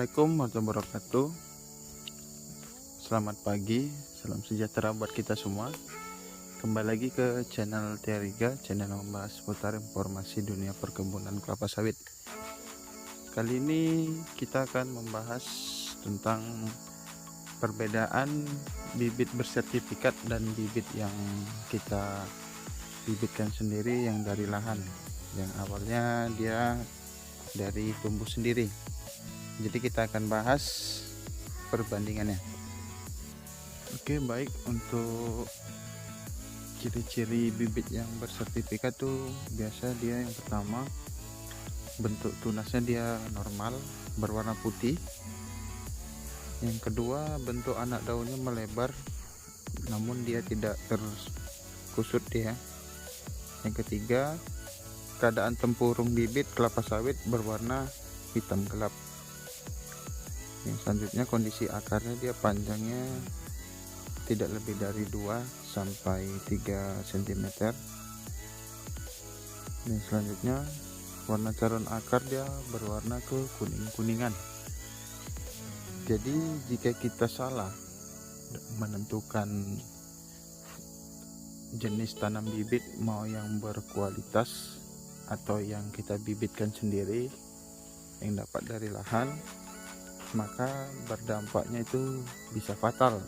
Assalamualaikum warahmatullahi wabarakatuh. Selamat pagi, salam sejahtera buat kita semua. Kembali lagi ke channel Tiariga, channel yang membahas seputar informasi dunia perkebunan kelapa sawit. Kali ini kita akan membahas tentang perbedaan bibit bersertifikat dan bibit yang kita bibitkan sendiri yang dari lahan, yang awalnya dia dari tumbuh sendiri. Jadi kita akan bahas perbandingannya. Oke, baik. Untuk ciri-ciri bibit yang bersertifikat tuh biasa dia yang pertama, bentuk tunasnya dia normal berwarna putih. Yang kedua, bentuk anak daunnya melebar namun dia tidak terkusut dia. Yang ketiga, keadaan tempurung bibit kelapa sawit berwarna hitam gelap. Yang selanjutnya, kondisi akarnya dia panjangnya tidak lebih dari 2 sampai 3 cm. Yang selanjutnya, warna carun akar dia berwarna ke kuning-kuningan. Jadi jika kita salah menentukan jenis tanam bibit, mau yang berkualitas atau yang kita bibitkan sendiri yang dapat dari lahan, maka berdampaknya itu bisa fatal,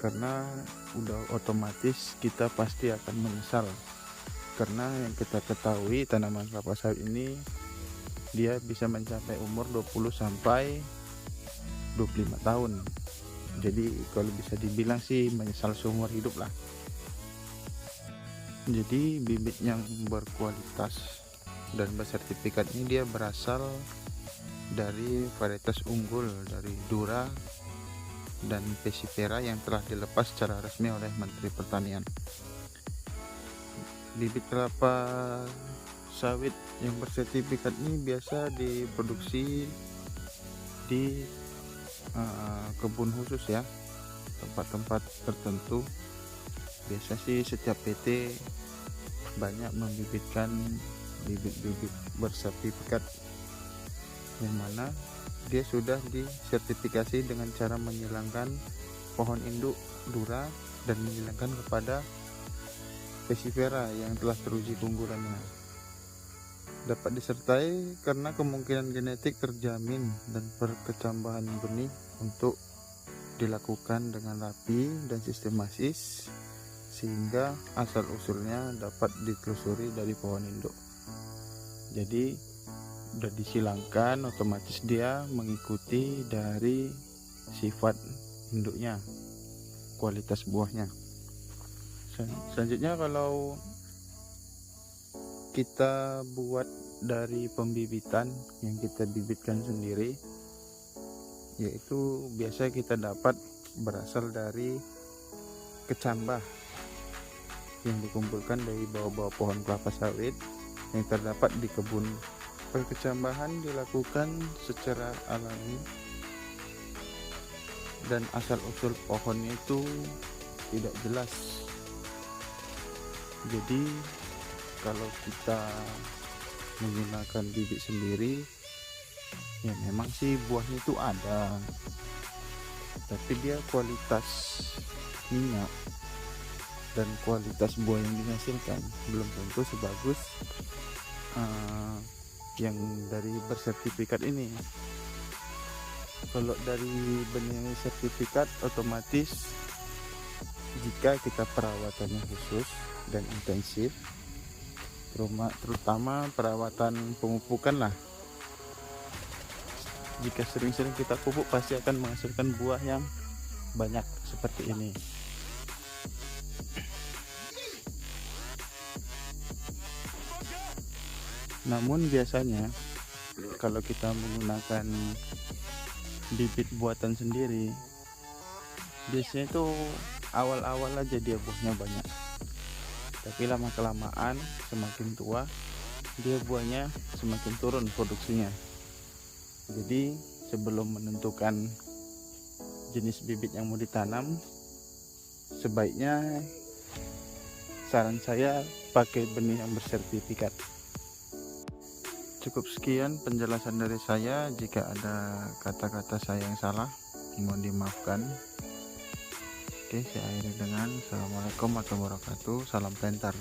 karena udah otomatis kita pasti akan menyesal. Karena yang kita ketahui, tanaman kelapa sawit ini dia bisa mencapai umur 20 sampai 25 tahun. Jadi kalau bisa dibilang sih menyesal seumur hidup lah. Jadi bibit yang berkualitas dan bersertifikat ini dia berasal dari varietas unggul dari Dura dan Pesifera yang telah dilepas secara resmi oleh Menteri Pertanian. Bibit kelapa sawit yang bersertifikat ini biasa diproduksi di kebun khusus ya, tempat-tempat tertentu. Biasa sih setiap PT banyak membibitkan bibit-bibit bersertifikat yang mana dia sudah disertifikasi dengan cara menyilangkan pohon induk Dura dan menyilangkan kepada Pesifera yang telah teruji keunggulannya. Dapat disertai karena kemungkinan genetik terjamin dan perkecambahan benih untuk dilakukan dengan rapi dan sistematis sehingga asal usulnya dapat ditelusuri dari pohon induk. Jadi udah disilangkan, otomatis dia mengikuti dari sifat induknya, kualitas buahnya. Selanjutnya, kalau kita buat dari pembibitan yang kita bibitkan sendiri, yaitu biasa kita dapat berasal dari kecambah yang dikumpulkan dari bawah-bawah pohon kelapa sawit yang terdapat di kebun. Perkecambahan dilakukan secara alami dan asal-usul pohonnya itu tidak jelas. Jadi kalau kita menggunakan bibit sendiri, ya memang sih buahnya itu ada, tapi dia kualitas minyak dan kualitas buah yang dihasilkan belum tentu sebagus yang dari bersertifikat ini. Kalau dari benih sertifikat, otomatis jika kita perawatannya khusus dan intensif, terutama perawatan pemupukan lah. Jika sering-sering kita pupuk, pasti akan menghasilkan buah yang banyak seperti ini. Namun biasanya kalau kita menggunakan bibit buatan sendiri, biasanya itu awal-awal aja dia buahnya banyak, tapi lama kelamaan semakin tua dia buahnya semakin turun produksinya. Jadi sebelum menentukan jenis bibit yang mau ditanam, sebaiknya saran saya pakai benih yang bersertifikat. cukup sekian penjelasan dari saya. Jika ada kata-kata saya yang salah, mohon dimaafkan. Oke, saya akhiri dengan Assalamualaikum warahmatullahi wabarakatuh. Salam pentar.